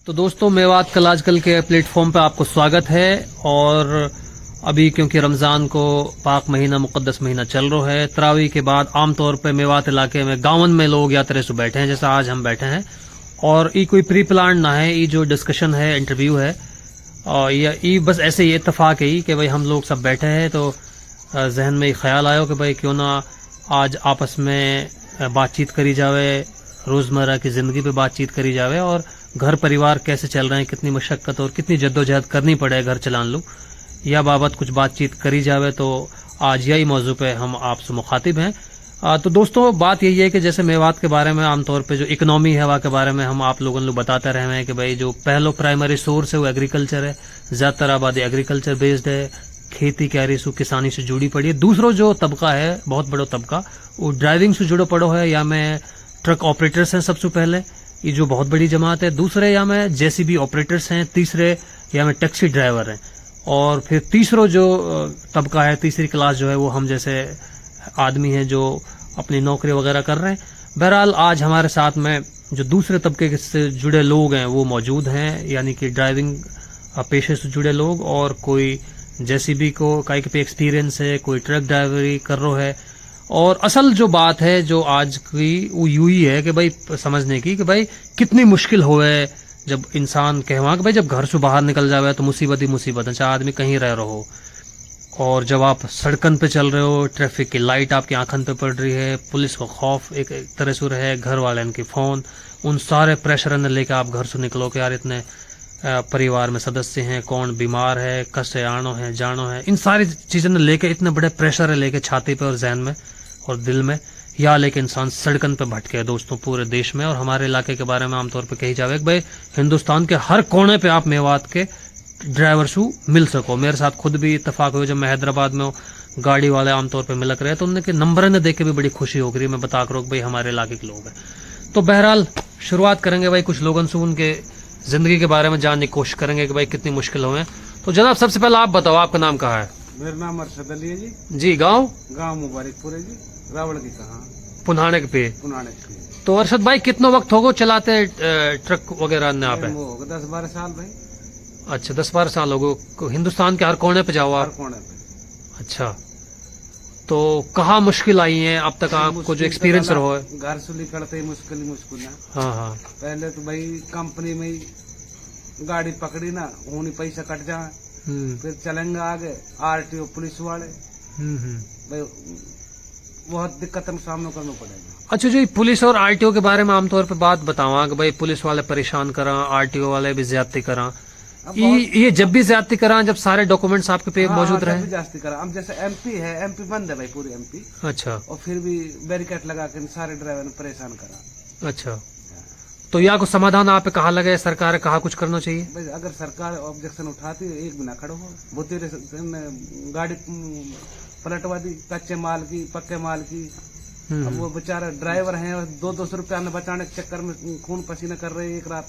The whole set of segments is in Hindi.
तो दोस्तों मेवात कल आजकल के प्लेटफॉर्म पे आपको स्वागत है। और अभी क्योंकि रमज़ान को पाक महीना मुक़द्दस महीना चल रहा है, तरावी के बाद आमतौर पे मेवात इलाके में गाँवन में लोग या तरह से बैठे हैं जैसा आज हम बैठे हैं। और ये कोई प्री प्लान ना है, ये जो डिस्कशन है इंटरव्यू है और ये बस ऐसे ही इत्तेफाक है कि भाई हम लोग सब बैठे हैं तो जहन में ख्याल आया कि भाई क्यों ना आज आपस में बातचीत करी जावे, रोज़मर्रा की ज़िंदगी पे बातचीत करी जावे और घर परिवार कैसे चल रहे हैं, कितनी मशक्क़त और कितनी जद्दोजहद करनी पड़े घर चलान लो, या बाबत कुछ बातचीत करी जावे। तो आज यही मौजू पे हम आपसे मुखातिब हैं। तो दोस्तों बात यही है कि जैसे मेवात के बारे में आमतौर पे जो इकनॉमी है वहाँ के बारे में हम आप लोगों को बताते रहे हैं कि भाई जो पहलो प्राइमरी सोर्स है वो एग्रीकल्चर है, ज़्यादातर आबादी एग्रीकल्चर बेस्ड है, खेती कैरी से किसानी से जुड़ी पड़ी है। दूसरा जो तबका है बहुत बड़ा तबका वो ड्राइविंग से जुड़ो पड़ो है, या में ट्रक ऑपरेटर्स हैं सबसे पहले, ये जो बहुत बड़ी जमात है। दूसरे या में जेसीबी ऑपरेटर्स हैं, तीसरे या में टैक्सी ड्राइवर हैं, और फिर तीसरा जो तबका है, तीसरी क्लास जो है वो हम जैसे आदमी हैं जो अपनी नौकरी वगैरह कर रहे हैं। बहरहाल आज हमारे साथ में जो दूसरे तबके से जुड़े लोग हैं वो मौजूद हैं, यानी कि ड्राइविंग पेशे से जुड़े लोग, और कोई जेसीबी को कई पे एक्सपीरियंस है, कोई ट्रक ड्राइवरी कर रहा है। और असल जो बात है जो आज की वो यूं ही है कि भाई समझने की कि भाई कितनी मुश्किल होवे जब इंसान कहवा कि भाई जब घर से बाहर निकल जावे तो मुसीबत ही मुसीबत है, चाहे आदमी कहीं रह रहा हो। और जब आप सड़कन पे चल रहे हो, ट्रैफिक की लाइट आपकी आंखन पे पड़ रही है, पुलिस का खौफ एक तरह से रहे, घर वाले इनके फ़ोन, उन सारे प्रेशर ने लेकर आप घर से निकलो कि यार इतने परिवार में सदस्य हैं, कौन बीमार है, कैसे आनो है जानो है, इन सारी चीज़ों ने लेके इतने बड़े प्रेशर है लेके छाती पे और जहन में और दिल में, या लेके इंसान सड़कन पे भटके दोस्तों पूरे देश में। और हमारे इलाके के बारे में आमतौर पे कही जावे कि भाई हिंदुस्तान के हर कोने पे आप मेवात के ड्राइवर से मिल सको। मेरे साथ खुद भी इत्तेफाक हुआ जब मैं हैदराबाद में गाड़ी वाले आमतौर पे मिलक रहे तो उनके नंबर ने देख के भी बड़ी खुशी हो गई, मैं बता करो भाई हमारे इलाके के लोग हैं। तो बहरहाल शुरुआत करेंगे भाई कुछ लोगों से उनके जिंदगी के बारे में जानने की कोशिश करेंगे कि भाई कितनी मुश्किल हुए। तो जनाब सबसे पहले आप बताओ आपका नाम कहाँ है? मेरा नाम अरशद अली है जी। जी गाँव मुबारकपुर है जी, रावण की कहाँ पुनाने के पे। पुनाने के। तो अरशद भाई कितना वक्त होगा चलाते ट्रक वगैरह ने आप? 10-12 साल भाई। अच्छा 10-12 साल हो गए। हिंदुस्तान के हर कोने पे जाओ आप? हर कोने पे। अच्छा, तो कहाँ मुश्किल आई है अब तक आपको जो एक्सपीरियंस रहा है? घर से निकलते ही मुश्किल ना। हाँ। पहले तो भाई कंपनी में ही गाड़ी पकड़ी ना, उन्हीं पैसा कट जाए, फिर चलेंगे आगे आरटीओ पुलिस वाले, भाई बहुत दिक्कत का सामना करना पड़ेगा। अच्छा, जो पुलिस और आरटीओ के बारे में आमतौर पे बात बतावा कि भाई पुलिस वाले परेशान करा, आरटीओ वाले भी ज्यादती करा, ये जब भी ज्यादती करा जब सारे डॉक्यूमेंट्स आपके पे मौजूद रहे? ज्यादती करा। अब जैसे एमपी है, एमपी बंद है भाई पूरी एमपी। अच्छा। और फिर भी बैरिकेड लगा के सारे ड्राइवर ने परेशान करा। अच्छा, तो या कुछ समाधान आप कहा लगे, सरकार कहा कुछ करना चाहिए? भाई अगर सरकार ऑब्जेक्शन उठाती है एक बिना खड़ो हो, बहुत गाड़ी पलटवा दी कच्चे माल की पक्के माल की। अब वो बेचारा ड्राइवर हैं 200 रुपया न बचाने के चक्कर में खून पसीना कर रहे, एक रात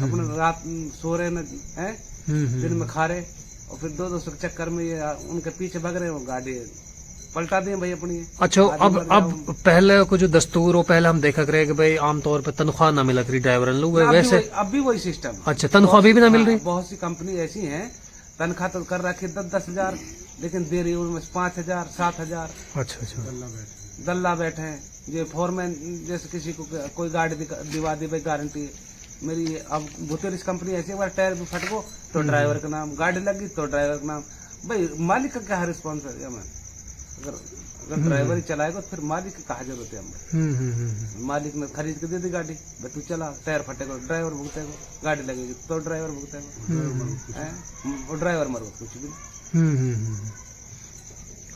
अपने रात सो रहे न है, दिन में खा रहे, और फिर 200 के चक्कर में ये उनके पीछे भाग रहे, वो गाड़ी पलटा दिए भाई अपनी। अच्छा, अब पहले को जो दस्तूर हो पहले हम देखा करे कि भाई आमतौर पे तनख्वाह ना मिल रही ड्राइवर लोग, वैसे अब भी वही सिस्टम। अच्छा, तनख्वाह भी ना मिल रही? बहुत सी कंपनी ऐसी है तनख्वाह तो कर रखी 10-10 हजार, लेकिन दे रही उनमें 5,000 7,000। अच्छा, दल्ला बैठे हैं। ये फोरमैन जैसे किसी को कोई गाड़ी दिवा दी भाई गारंटी मेरी, अब बुतेरिस कंपनी ऐसी बार टायर भी फटको तो ड्राइवर का नाम, गाड़ी लगी तो ड्राइवर का नाम। भाई मालिक का क्या रिस्पॉन्स है? अगर ड्राइवर ही चलाएगा तो फिर मालिक की कहा जरूरत है हमें? मालिक ने खरीद के दे दी गाड़ी, तू चला, टायर फटेगा ड्राइवर भुगतेगा, गाड़ी लगेगी तो ड्राइवर भुगतेगा, ड्राइवर मरो कुछ भी नहीं।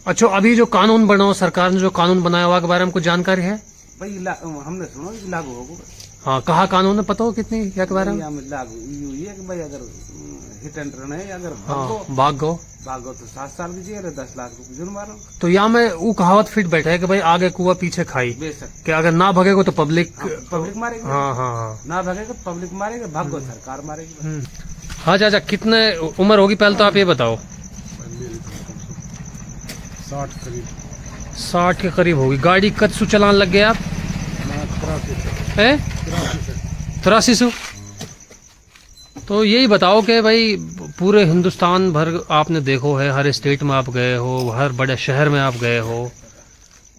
अच्छा, अभी जो कानून बना सरकार ने जो कानून बनाया हुआ के बारे में कुछ जानकारी है? भाई हमने सुना लागू होगा। हाँ, कहा कानून है पता हो कितनी क्या के बारे में? लागू ये कि भाई अगर हिट एंड रन है, अगर भागो तो 7 साल की जेल है, 10 लाख रुपए जुर्माना। तो यहाँ में वो कहावत फिट बैठा है कि भाई आगे कुआ पीछे खाई, कि अगर ना भगेगा तो पब्लिक मारेगी। हाँ, ना भगेगा तो पब्लिक मारेगी, भागो सरकार मारेगी। हाँ चाचा, कितने उम्र होगी पहले तो आप ये बताओ? 60 के करीब होगी। गाड़ी कद सु चलान लग गए आप? 83 83 सौ। तो यही बताओ कि भाई पूरे हिंदुस्तान भर आपने देखो है, हर स्टेट में आप गए हो, हर बड़े शहर में आप गए हो,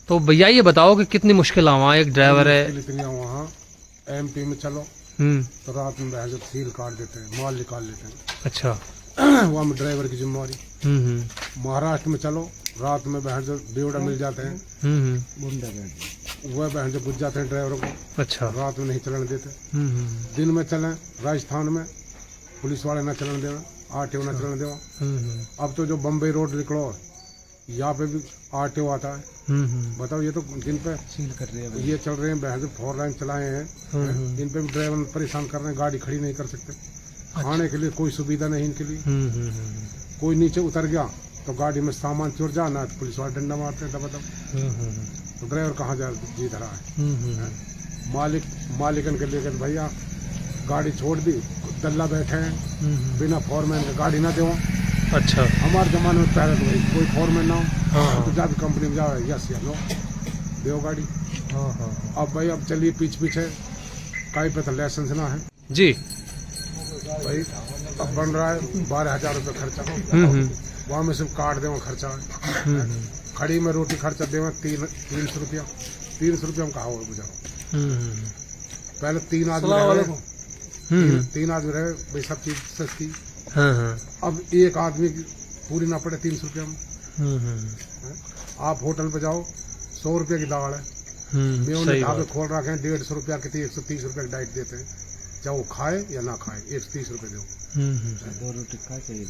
तो भैया ये बताओ कि कितनी मुश्किल वहाँ एक ड्राइवर है। वहाँ MP में चलो तो रात में बहस सील काट देते हैं, माल निकाल लेते हैं। अच्छा। वहाँ में ड्राइवर की जिम्मेवारी। महाराष्ट्र में चलो रात में बहस बेवड़ा मिल जाते हैं, वह बहस बुझ जाते हैं ड्राइवरों को। अच्छा। रात में नहीं चलने देते। दिन में चलें राजस्थान में पुलिस वाले न चलने देवे, RTO न चलने देवा। अब तो जो बम्बई रोड निकलो यहाँ पे भी RTO आता है। बताओ, ये तो दिन पे सील कर रहे हैं, ये चल रहे हैं बहस 4 लाइन चलाए हैं, इन पे भी ड्राइवर परेशान कर रहे हैं, गाड़ी खड़ी नहीं कर सकते। खाने के लिए कोई सुविधा नहीं इनके लिए। कोई नीचे उतर गया तो गाड़ी में सामान चुर जाना, तो पुलिस वाले डंडा मारते हैं दबा दब। तो ड्राइवर कहाँ जा जी धरा है। मालिकन के लेकर भैया गाड़ी छोड़ दी, दल्ला बैठे हैं बिना फोरमैन के गाड़ी ना दो। अच्छा। हमारे जमाने में पहले तो भाई कोई फोरमैन ना हो तो जाके कंपनी में जाओ, यस या नो दो गाड़ी। अब भाई अब चलिए पीछे कहीं पे तो लाइसेंस ना है जी भाई। अब बन रहा है 12,000 रुपये खर्चा, वहाँ में सिर्फ काट देवा खर्चा है। खड़ी में रोटी खर्चा देवा 300 रुपया। 300 रुपया हम कहा हो गुजारो। पहले 3 आदमी रहे, 3 आदमी रहे भाई, सब चीज सस्ती। अब एक आदमी की पूरी ना पड़े 300 रुपया में। आप होटल पे जाओ 100 रुपया की दाल है, मैं उन्हें ढाबे खोल रखे हैं 150 रुपया की 130 रुपया की डाइट देते हैं, चाहे वो खाए या ना खाए 130 रुपये दो। 2 रोटी खाए चाहिए,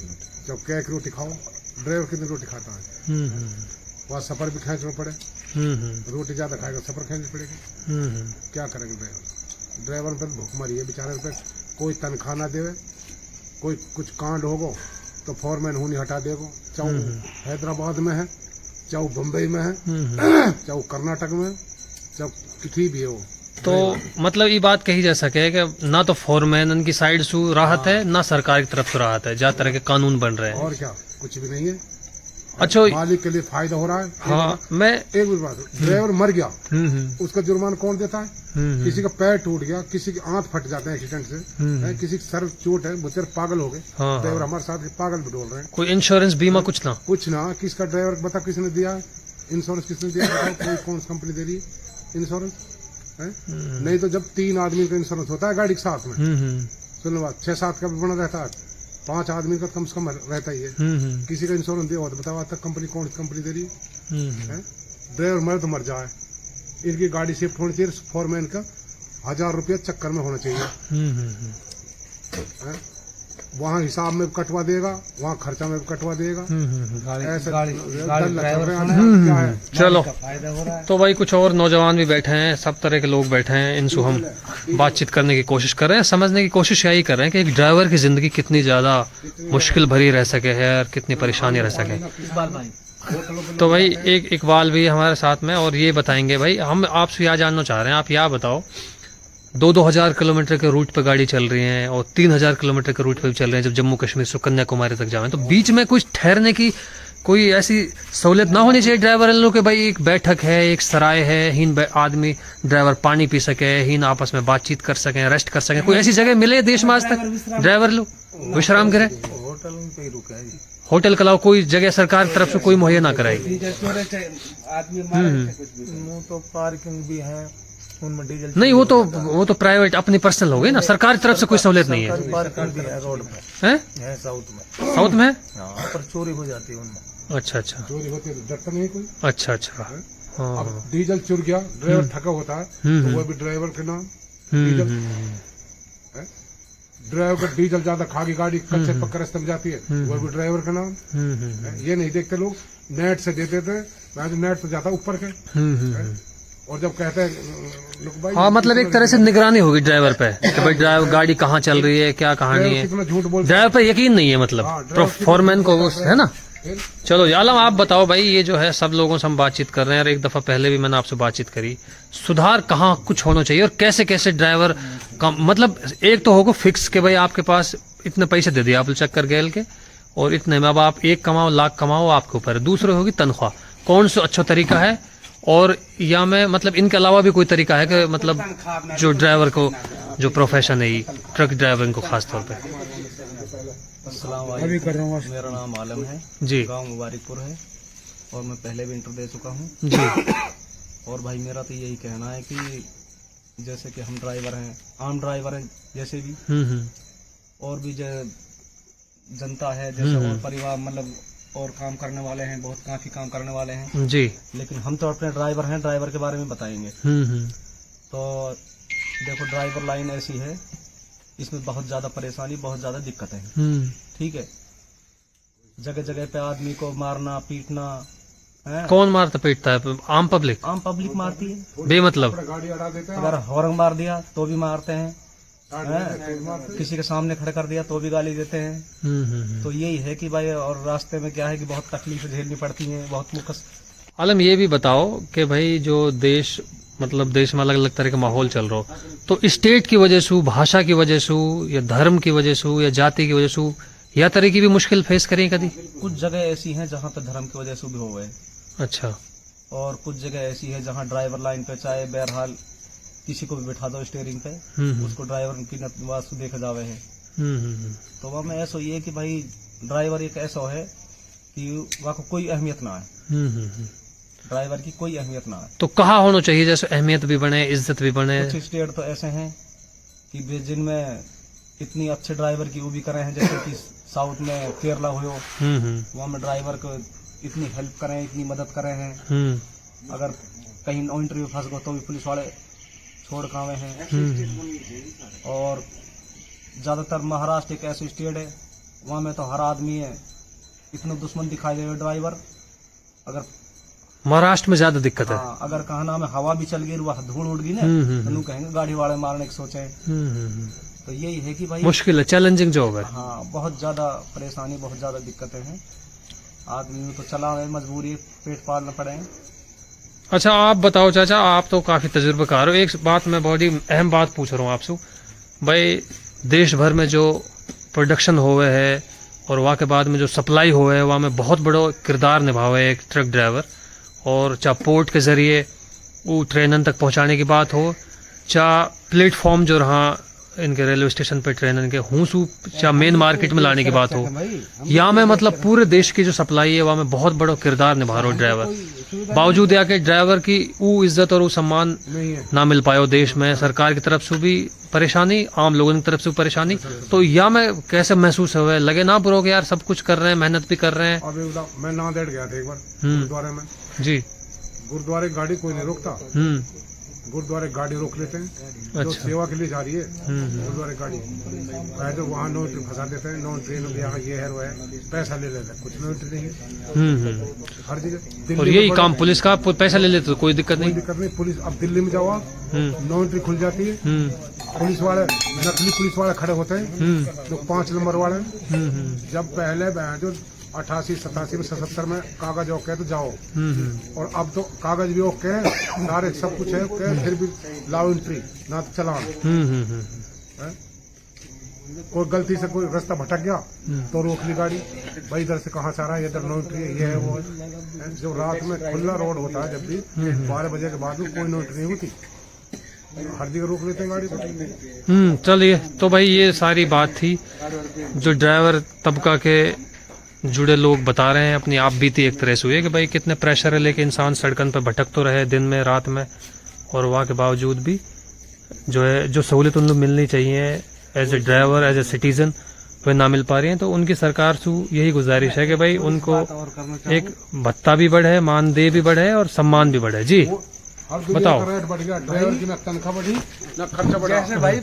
जब क्या एक रोटी खाओ। ड्राइवर कितनी रोटी खाता है, वहाँ सफर भी खींचना पड़े, रोटी ज्यादा खाएगा सफर खींचनी पड़ेगी। क्या करेंगे ड्राइवर पे भूखमरी है बेचारे पे। कोई तनख्वाह ना देवे, कोई कुछ कांड होगो तो फोरमैन होनी हटा देगो, चाहे हैदराबाद में है, चाहे बम्बई में है, चाहे कर्नाटक में, चाहे किसी भी है वो। तो मतलब ये बात कही जा सके कि ना तो फोरमैन की साइड से राहत है, ना सरकार की तरफ से राहत है, जहाँ तरह के कानून बन रहे हैं। और क्या, कुछ भी नहीं है। अच्छा, मालिक के लिए फायदा हो रहा है। हाँ, मैं एक बात, ड्राइवर मर गया उसका जुर्माना कौन देता है? किसी का पैर टूट गया, किसी की आंख फट जाते हैं एक्सीडेंट से, किसी की सर चोट है, बेचारे पागल हो गए। ड्राइवर हमारे साथ पागल भी डोल रहे हैं। कोई इंश्योरेंस बीमा कुछ ना किसका ड्राइवर बता किसने दिया इंश्योरेंस? किसने दिया बताओ? कोई कौन सी कंपनी दे रही है इंश्योरेंस? नहीं तो जब 3 आदमी का इंश्योरेंस होता है गाड़ी के साथ में, सुनो बात 6-7 का भी बना रहता है, 5 आदमी का कम से कम रहता ही है। किसी का इंश्योरेंस दिया हो तो बताओ आज तक कंपनी कौन सी कंपनी दे रही है? ड्राइवर मर तो मर जाए, इनकी गाड़ी शिफ्ट होनी चाहिए फोरमैन का 1000 रुपया चक्कर में होना चाहिए। वहाँ हिसाब में कटवा देगा, वहाँ खर्चा में कटवा देगा। चलो, तो भाई कुछ और नौजवान भी बैठे हैं, सब तरह के लोग बैठे हैं, इनसे हम बातचीत करने की कोशिश कर रहे हैं, समझने की कोशिश यही कर रहे हैं कि एक ड्राइवर की जिंदगी कितनी ज्यादा मुश्किल भरी रह सके है और कितनी परेशानी रह सके। तो भाई एक इकबाल भी हमारे साथ में, और ये बताएंगे भाई, हम आपसे यह जानना चाह रहे हैं, आप यह बताओ 2,000 किलोमीटर के रूट पे गाड़ी चल रही है और 3,000 किलोमीटर के रूट पे भी चल रहे हैं, जब जम्मू कश्मीर से कन्याकुमारी तक जाए, तो बीच में कुछ ठहरने की कोई ऐसी सहूलियत ना होनी चाहिए ड्राइवर लोग के? भाई एक बैठक है, एक सराय है, हीन आदमी ड्राइवर पानी पी सके, हीन आपस में बातचीत कर सके, रेस्ट कर सके, कोई ऐसी जगह मिले देश में आज तक ड्राइवर लोग विश्राम करे? होटल के अलावा कोई जगह सरकार की तरफ से कोई मुहैया ना कराई? तो पार्किंग भी है उनमें, डीजल नहीं, वो तो प्राइवेट अपनी पर्सनल हो गई ना, सरकार की तरफ से कोई सहूलियत नहीं है। पार्किंग भी है रोड में, है साउथ में पर चोरी हो जाती है उनमें। अच्छा, चोरी होती है तो डरता नहीं कोई। अच्छा। हाँ, अब डीजल चुर गया, ड्राइवर थका होता है तो वो भी ड्राइवर के नाम डीजल। ड्राइवर का डीजल ज्यादा खा गई गाड़ी, कच्चे पक्के रास्ते में जाती है, वो भी ड्राइवर का नाम। ये नहीं देखते लोग, नेट से देते थे, नेट से जाता ऊपर के। और जब कहते हैं हाँ, मतलब एक तरह से निगरानी होगी ड्राइवर पे कि भाई ड्राइवर गाड़ी कहाँ चल रही है, क्या कहानी है, कितना झूठ बोल, ड्राइवर पे यकीन नहीं है, मतलब फोरमैन को है ना। चलो आलम, आप बताओ भाई, ये जो है सब लोगों से हम बातचीत कर रहे हैं और एक दफा पहले भी मैंने आपसे बातचीत करी, सुधार कहाँ कुछ होना चाहिए और कैसे कैसे ड्राइवर का, मतलब एक तो होगा फिक्स कि भाई आपके पास इतने पैसे दे दिए आप चक्कर गैल के और इतने में अब आप 1 कमाओ लाख कमाओ आपके ऊपर है। दूसरे होगी तनख्वाह, कौन सा अच्छा तरीका है और या में मतलब इनके अलावा भी कोई तरीका है कि मतलब जो ड्राइवर को जो प्रोफेशन है ये ट्रक ड्राइविंग को खास तौर पे? अस्सलाम वालेकुम, मेरा नाम आलम है जी गांव मुबारकपुर है और मैं पहले भी इंटर दे चुका हूँ। जी और भाई मेरा तो यही कहना है कि जैसे कि हम ड्राइवर हैं, आम ड्राइवर हैं जैसे भी, और भी जो जनता है जैसे और परिवार मतलब और काम करने वाले हैं, बहुत काफी काम करने वाले हैं जी। लेकिन हम तो अपने ड्राइवर हैं, ड्राइवर के बारे में बताएंगे। तो देखो ड्राइवर लाइन ऐसी है, इसमें बहुत ज्यादा परेशानी, बहुत ज्यादा दिक्कतें हैं। ठीक है, जगह जगह पे आदमी को मारना पीटना है। कौन मारता पीटता है? आम पब्लिक? आम पब्लिक मारती है बेमतलब। गाड़ी अड़ा देते हैं, अगर हॉर्न मार दिया तो भी मारते हैं, किसी के सामने खड़ा कर दिया तो भी गाली देते हैं। तो यही है कि भाई, और रास्ते में क्या है कि बहुत तकलीफें झेलनी पड़ती हैं, बहुत मुकस। आलम ये भी बताओ कि भाई जो देश मतलब देश में अलग अलग तरह का माहौल चल रहा हो, तो स्टेट की वजह से, भाषा की वजह से, या धर्म की वजह से, या जाति की वजह से, या तरह की भी मुश्किल फेस करें कभी? कुछ जगह ऐसी हैं जहाँ पे धर्म की वजह से भी हो गए, अच्छा। और कुछ जगह ऐसी है जहाँ ड्राइवर लाइन पे चाहे बहरहाल किसी को भी बैठा दो स्टीयरिंग पे, उसको ड्राइवर की वास्तु देखा जावे है। तो वहाँ में ऐसा ये है कि भाई ड्राइवर एक ऐसा है कि वहाँ को कोई अहमियत ना है, ड्राइवर की कोई अहमियत ना है। तो कहाँ होना चाहिए जैसे अहमियत भी बने, इज्जत भी बने? कुछ स्टेट तो ऐसे हैं कि जिनमें इतनी अच्छे ड्राइवर की वो भी करे हैं, जैसे कि साउथ में केरला हो, वहाँ में ड्राइवर को इतनी हेल्प करें, इतनी मदद करे हैं। अगर कहीं इंटरव्यू फंस गो तो भी पुलिस वाले छोड़ कावे हैं। और ज्यादातर महाराष्ट्र एक ऐसी स्टेट है, वहाँ में तो हर आदमी है इतना दुश्मन दिखाई दे ड्राइवर। अगर महाराष्ट्र में ज्यादा दिक्कत है। हाँ, अगर कहा नाम है हवा भी चल गई, वह धूल उड़ गई ना, तो कहेंगे गाड़ी वाले मारने की सोचे। तो यही है कि भाई मुश्किल है, चैलेंजिंग जॉब है। हाँ, बहुत ज्यादा परेशानी, बहुत ज्यादा दिक्कतें हैं। आदमी में तो चला है, मजबूरी, पेट पालना पड़े। अच्छा आप बताओ चाचा, आप तो काफी तजुर्बेकार हो, एक बात मैं बहुत ही अहम बात पूछ रहा हूँ आपसे। भाई देश भर में जो प्रोडक्शन हुए है और वहाँ के बाद में जो सप्लाई हुए है, वहाँ में बहुत बड़ा किरदार निभावे है एक ट्रक ड्राइवर। और चाहे पोर्ट के जरिए वो ट्रेनन तक पहुँचाने की बात हो, चाहे प्लेटफॉर्म जो रहा इनके रेलवे स्टेशन पे ट्रेन के हूसू, चाहे मेन मार्केट में लाने की बात हो, यहाँ में मतलब पूरे देश की जो सप्लाई है वहाँ में बहुत बड़ा किरदार निभा रहा हो ड्राइवर। बावजूद या के ड्राइवर की वो इज्जत और वो सम्मान ना मिल पाए देश में, सरकार की तरफ से भी परेशानी, आम लोगों की तरफ से भी परेशानी। तो यहाँ में कैसे महसूस हुआ? लगे ना बुरो कि यार सब कुछ कर रहे हैं, मेहनत भी कर रहे हैं? अभी मैं नांदेड़ गया था एक बार गुरुद्वारे में जी। गुरुद्वारे गाड़ी कोई नहीं रोकता, गुरुद्वारे गाड़ी रोक लेते हैं। जो सेवा के लिए जा रही है गुरुद्वारे गाड़ी, कहे तो वहाँ नो एंट्री फंसा देते हैं। नो एंट्री यहाँ ये है वो है, पैसा ले लेते हैं, कुछ नो एंट्री नहीं है हर जगह। और यही काम पुलिस का, पैसा ले लेते तो कोई दिक्कत नहीं। पुलिस अब दिल्ली में जाओ, नो एंट्री खुल जाती है, पुलिस वाले नकली पुलिस वाले खड़े होते हैं, जो 5 नंबर वाले। जब पहले जो 88, 87 में 77 में कागज ओके तो जाओ, और अब तो कागज भी ओके है, सारे सब कुछ है ओके, फिर भी लाओ एंट्री ना तो चलान। कोई गलती से कोई रास्ता भटक गया तो रोक ली गाड़ी, भाई इधर से कहाँ से आ रहा है, इधर नो एंट्री है, ये है वो है। जो रात में खुला रोड होता है, जब भी 12 बजे के बाद में कोई नो एंट्री नहीं होती, हर जगह रोक लेते हैं गाड़ी को। चलिए, तो भाई ये सारी बात थी जो ड्राइवर तबका के जुड़े लोग बता रहे हैं, अपनी आप बीती एक तरह से हुई है कि भाई कितने प्रेशर है लेके इंसान सड़कन पर भटक तो रहे दिन में रात में, और वहाँ के बावजूद भी जो है जो सहूलियत उन लोग मिलनी चाहिए as a driver, as a citizen, वह ना मिल पा रही है। तो उनकी सरकार से यही गुजारिश है कि भाई उनको एक भत्ता भी बढ़े, मानदेय भी बढ़े और सम्मान भी बढ़े। जी बताओ। रेट बढ़ गया, ड्राइवर की ना तनख्वाह बढ़ी ना खर्चा बढ़ा। जैसे भाई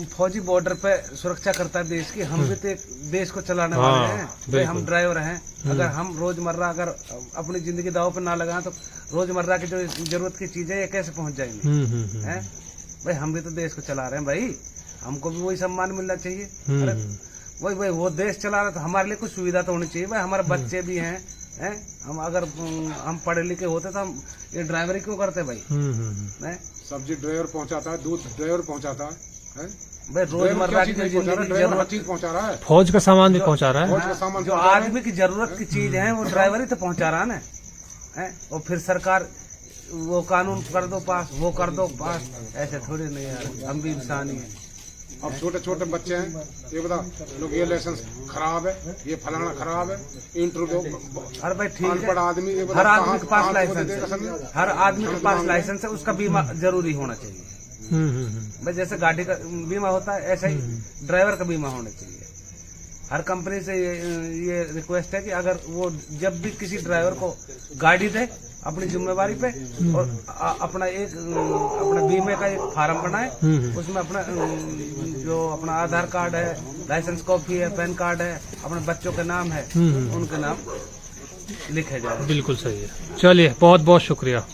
फौजी बॉर्डर पे सुरक्षा करता है देश की, हम भी तो एक देश को चलाने वाले हैं भाई, हम ड्राइवर हैं। अगर हम रोजमर्रा अगर अपनी जिंदगी दाव पे ना लगाएं तो रोजमर्रा की जो जरूरत की चीजें ये कैसे पहुंच जाएंगी? हैं भाई, हम भी तो देश को चला रहे हैं भाई, हमको भी वही सम्मान मिलना चाहिए। अरे वही वो देश चला रहा, तो हमारे लिए कुछ सुविधा तो होनी चाहिए भाई। हमारे बच्चे भी हैं, हम अगर हम पढ़े लिखे होते तो हम ये ड्राइवरी क्यों करते भाई? सब्जी ड्राइवर पहुंचाता है, दूध ड्राइवर पहुंचाता है भाई, रोजमर्रा की चीज पहुंचा रहा है, फौज का सामान भी पहुंचा रहा है। फौज का सामान जो आदमी की जरूरत की चीज है वो ड्राइवर ही तो पहुंचा रहा है ना। और फिर सरकार वो कानून कर दो पास, वो कर दो पास, ऐसे थोड़ी नहीं यार, हम भी इंसान ही हैं। अब छोटे छोटे बच्चे हैं, ये बता लोग ये लाइसेंस खराब है, ये फलाना खराब है, इंटरव्यू अरे भाई ठीक अनपढ़ है, आदमी ये बता हर आदमी कहाँ- के पास कहाँ लाइसेंस देगा है, समझे? हर आदमी के पास लाइसेंस है, उसका बीमा जरूरी होना चाहिए। भाई जैसे गाड़ी का बीमा होता है ऐसा ही ड्राइवर का बीमा होना चाहिए। हर कंपनी से ये रिक्वेस्ट है कि अगर वो जब भी किसी ड्राइवर को गाड़ी दे अपनी जिम्मेवारी पे, और अपना बीमे का एक फार्म बनाए, उसमें अपना जो अपना आधार कार्ड है, लाइसेंस कॉपी है, पैन कार्ड है, अपने बच्चों के नाम है, उनके नाम लिखे जाए। बिल्कुल सही है। चलिए, बहुत बहुत शुक्रिया।